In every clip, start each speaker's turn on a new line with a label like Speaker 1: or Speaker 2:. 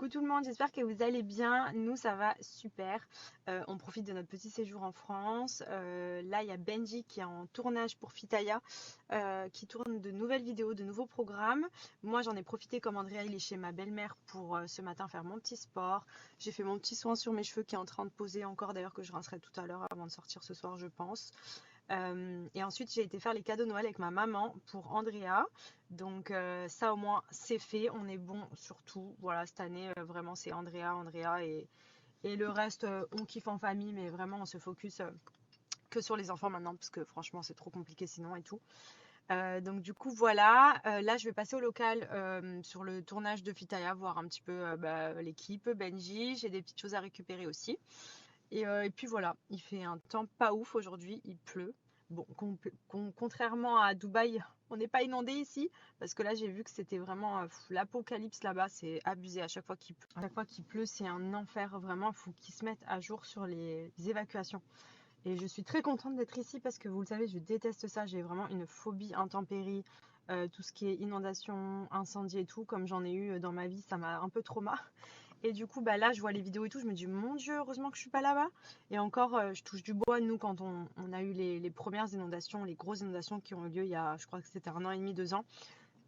Speaker 1: Coucou tout le monde, j'espère que vous allez bien. Nous, ça va super. On profite de notre petit séjour en France. Là, il y a Benji qui est en tournage pour Fitaya, qui tourne de nouvelles vidéos, de nouveaux programmes. Moi, j'en ai profité comme Andrea, il est chez ma belle-mère pour ce matin faire mon petit sport. J'ai fait mon petit soin sur mes cheveux qui est en train de poser encore, d'ailleurs que je rincerai tout à l'heure avant de sortir ce soir, je pense. Et ensuite, j'ai été faire les cadeaux de Noël avec ma maman pour Andrea. Donc ça au moins c'est fait, on est bon sur tout. Voilà, cette année vraiment c'est Andrea et le reste on kiffe en famille, mais vraiment on se focus que sur les enfants maintenant parce que franchement c'est trop compliqué sinon et tout. Donc du coup voilà, là je vais passer au local sur le tournage de Fitaya, voir un petit peu l'équipe, Benji, j'ai des petites choses à récupérer aussi. Et puis voilà, il fait un temps pas ouf aujourd'hui, il pleut. Bon, contrairement à Dubaï, on n'est pas inondé ici, parce que là j'ai vu que c'était vraiment l'apocalypse là-bas, c'est abusé. À chaque fois qu'il pleut, c'est un enfer, vraiment, il faut qu'ils se mettent à jour sur les évacuations. Et je suis très contente d'être ici parce que vous le savez, je déteste ça, j'ai vraiment une phobie intempérie, tout ce qui est inondation, incendie et tout, comme j'en ai eu dans ma vie, ça m'a un peu trauma. Et du coup, là, je vois les vidéos et tout, je me dis, mon Dieu, heureusement que je suis pas là-bas. Et encore, je touche du bois. Nous, quand on a eu les premières inondations, les grosses inondations qui ont eu lieu il y a, je crois que c'était 1 an et demi, 2 ans.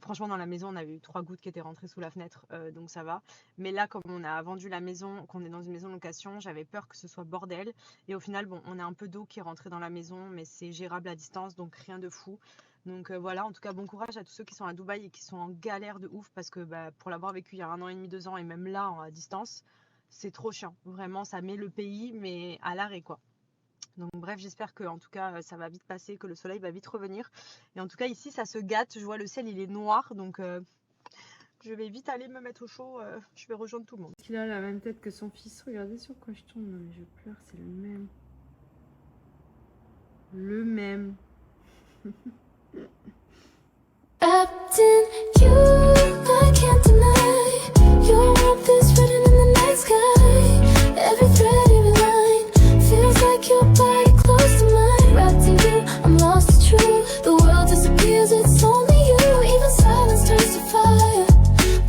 Speaker 1: Franchement, dans la maison, on avait eu 3 gouttes qui étaient rentrées sous la fenêtre, donc ça va. Mais là, comme on a vendu la maison, qu'on est dans une maison de location, j'avais peur que ce soit bordel. Et au final, bon, on a un peu d'eau qui est rentrée dans la maison, mais c'est gérable à distance, donc rien de fou. Donc voilà, en tout cas, bon courage à tous ceux qui sont à Dubaï et qui sont en galère de ouf, parce que pour l'avoir vécu il y a 1 an et demi, 2 ans, et même là, à distance, c'est trop chiant. Vraiment, ça met le pays, mais à l'arrêt, quoi. Donc bref, j'espère que en tout cas ça va vite passer, que le soleil va vite revenir. Et en tout cas ici ça se gâte, je vois le ciel il est noir, donc je vais vite aller me mettre au chaud, je vais rejoindre tout le monde. Il a la même tête que son fils, regardez sur quoi je tombe, non mais je pleure, c'est le même. Le même. Wrapped in you, I can't deny. Your warmth is written in the night sky. Every thread, every line feels like your body close to mine. Wrapped in you, I'm lost, it's true. The world disappears, it's only you. Even silence turns to fire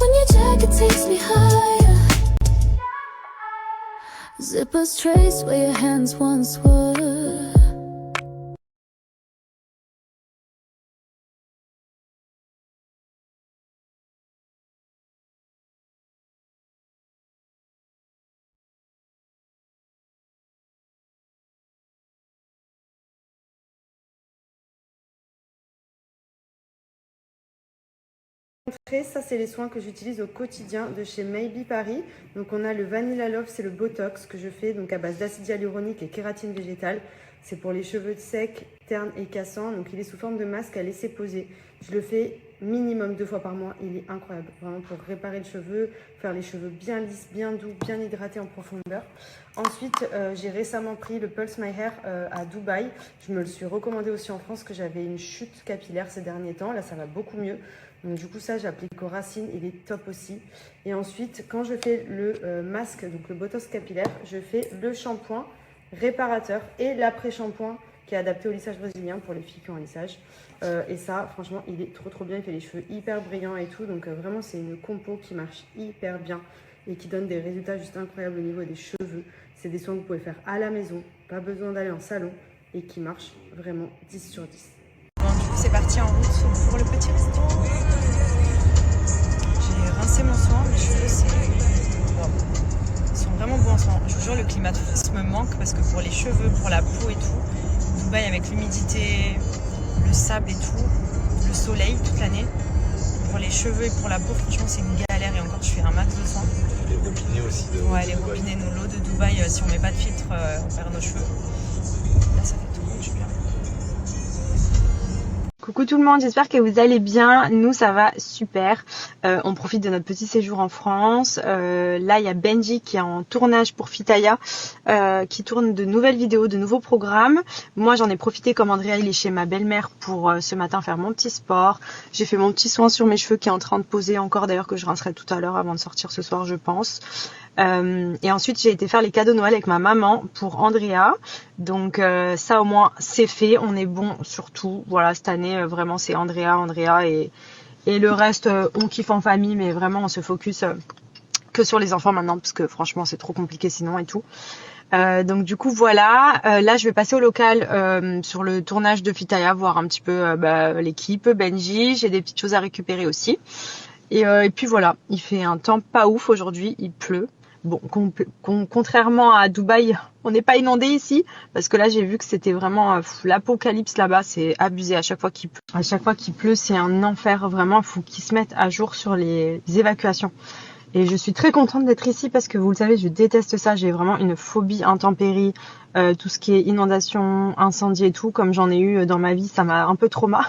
Speaker 1: when your jacket takes me higher. Zippers trace where your hands once were. Ça c'est les soins que j'utilise au quotidien de chez Maybe Paris. Donc on a le Vanilla Love, c'est le Botox que je fais donc à base d'acide hyaluronique et kératine végétale. C'est pour les cheveux secs, ternes et cassants. Donc il est sous forme de masque à laisser poser. Je le fais minimum 2 fois par mois. Il est incroyable, vraiment pour réparer le cheveu, faire les cheveux bien lisses, bien doux, bien hydratés en profondeur. Ensuite, j'ai récemment pris le Pulse My Hair à Dubaï. Je me le suis recommandé aussi en France que j'avais une chute capillaire ces derniers temps. Là, ça va beaucoup mieux. Donc du coup, ça, j'applique aux racines. Il est top aussi. Et ensuite, quand je fais le masque, donc le Botox capillaire, je fais le shampoing réparateur et l'après-shampoing qui est adapté au lissage brésilien pour les filles qui ont un lissage. Et ça, franchement, il est trop bien. Il fait les cheveux hyper brillants et tout. Donc vraiment, c'est une compo qui marche hyper bien et qui donne des résultats juste incroyables au niveau des cheveux. C'est des soins que vous pouvez faire à la maison, pas besoin d'aller en salon et qui marchent vraiment 10 sur 10. Bon, du coup, c'est parti en route pour le petit resto. J'ai rincé mon soin, mes cheveux, ils sont vraiment beaux en ce moment. Je vous jure, le climat de France me manque parce que pour les cheveux, pour la peau et tout, Dubaï avec l'humidité, le sable et tout, le soleil toute l'année, pour les cheveux et pour la peau, franchement, c'est une galère et encore, je fais un max de soins.
Speaker 2: Les robinets aussi de
Speaker 1: Ouais, les
Speaker 2: Dubaï.
Speaker 1: robinets, l'eau de Dubaï, si on met pas de filtre, on perd nos cheveux. Là, ça fait trop du bien. Coucou tout le monde, j'espère que vous allez bien. Nous ça va super. On profite de notre petit séjour en France. Là il y a Benji qui est en tournage pour Fitaya, qui tourne de nouvelles vidéos, de nouveaux programmes. Moi j'en ai profité comme Andrea, il est chez ma belle-mère pour ce matin faire mon petit sport. J'ai fait mon petit soin sur mes cheveux qui est en train de poser encore, d'ailleurs que je rincerai tout à l'heure avant de sortir ce soir je pense. Et ensuite j'ai été faire les cadeaux de Noël avec ma maman pour Andrea. Donc ça au moins c'est fait, on est bon sur tout. Voilà, cette année vraiment c'est Andrea et le reste on kiffe en famille, mais vraiment on se focus que sur les enfants maintenant, parce que franchement c'est trop compliqué sinon et tout. Donc du coup voilà, là je vais passer au local sur le tournage de Pitaya, voir un petit peu l'équipe, Benji, j'ai des petites choses à récupérer aussi. Et puis voilà, il fait un temps pas ouf aujourd'hui, il pleut. Bon, contrairement à Dubaï, on n'est pas inondé ici, parce que là j'ai vu que c'était vraiment l'apocalypse là-bas, c'est abusé à chaque fois qu'il pleut. À chaque fois qu'il pleut, c'est un enfer, vraiment, il faut qu'ils se mettent à jour sur les évacuations. Et je suis très contente d'être ici parce que vous le savez, je déteste ça, j'ai vraiment une phobie intempérie, tout ce qui est inondation, incendie et tout, comme j'en ai eu dans ma vie, ça m'a un peu trauma.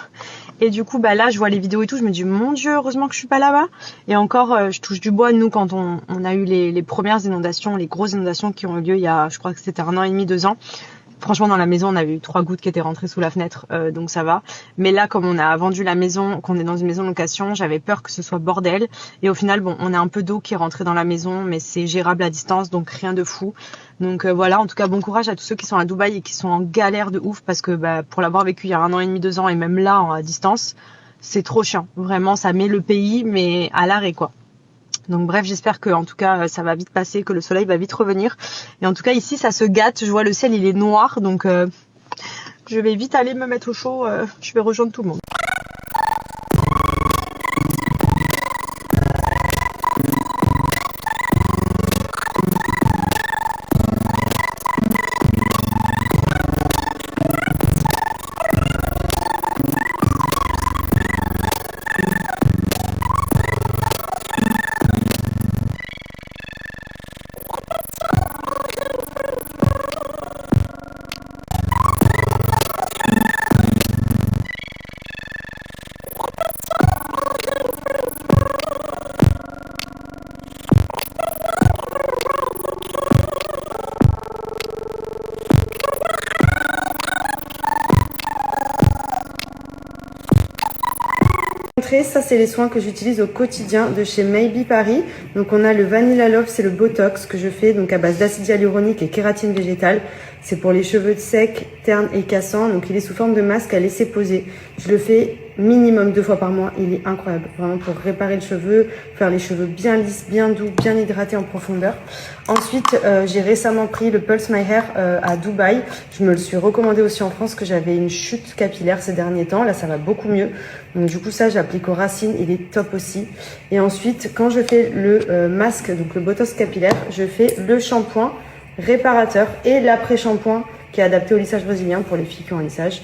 Speaker 1: Et du coup, là, je vois les vidéos et tout, je me dis, mon Dieu, heureusement que je suis pas là-bas. Et encore, je touche du bois, nous, quand on a eu les premières inondations, les grosses inondations qui ont eu lieu il y a, je crois que c'était 1 an et demi, 2 ans. Franchement, dans la maison, on avait eu 3 gouttes qui étaient rentrées sous la fenêtre, donc ça va. Mais là, comme on a vendu la maison, qu'on est dans une maison de location, j'avais peur que ce soit bordel. Et au final, bon, on a un peu d'eau qui est rentrée dans la maison, mais c'est gérable à distance, donc rien de fou. Donc voilà, en tout cas, bon courage à tous ceux qui sont à Dubaï et qui sont en galère de ouf, parce que pour l'avoir vécu il y a 1 an et demi, 2 ans, et même là, à distance, c'est trop chiant. Vraiment, ça met le pays, mais à l'arrêt, quoi. Donc bref, j'espère que en tout cas ça va vite passer, que le soleil va vite revenir. Et en tout cas ici ça se gâte, je vois le ciel il est noir, donc je vais vite aller me mettre au chaud, je vais rejoindre tout le monde. Ça c'est les soins que j'utilise au quotidien de chez Maybe Paris. Donc on a le Vanilla Love, c'est le Botox que je fais donc à base d'acide hyaluronique et kératine végétale. C'est pour les cheveux secs, ternes et cassants. Donc il est sous forme de masque à laisser poser. Je le fais minimum 2 fois par mois. Il est incroyable, vraiment pour réparer le cheveu, faire les cheveux bien lisses, bien doux, bien hydratés en profondeur. Ensuite, j'ai récemment pris le Pulse My Hair à Dubaï. Je me le suis recommandé aussi en France, que j'avais une chute capillaire ces derniers temps. Là, ça va beaucoup mieux. Donc du coup, ça, j'applique aux racines. Il est top aussi. Et ensuite, quand je fais le masque, donc le Botox capillaire, je fais le shampoing réparateur et l'après-shampoing qui est adapté au lissage brésilien pour les filles qui ont un lissage.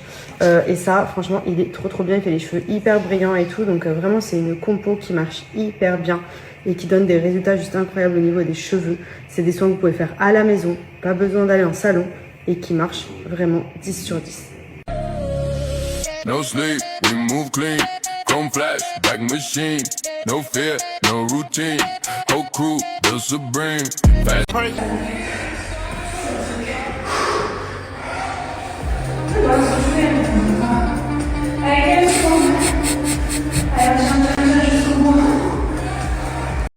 Speaker 1: Et ça, franchement, il est trop bien. Il fait les cheveux hyper brillants et tout. Donc vraiment, c'est une compo qui marche hyper bien et qui donne des résultats juste incroyables au niveau des cheveux. C'est des soins que vous pouvez faire à la maison, pas besoin d'aller en salon, et qui marchent vraiment 10 sur 10.
Speaker 2: No sleep, we move clean, chrome flash, back machine, no fear, no routine, whole crew, the supreme.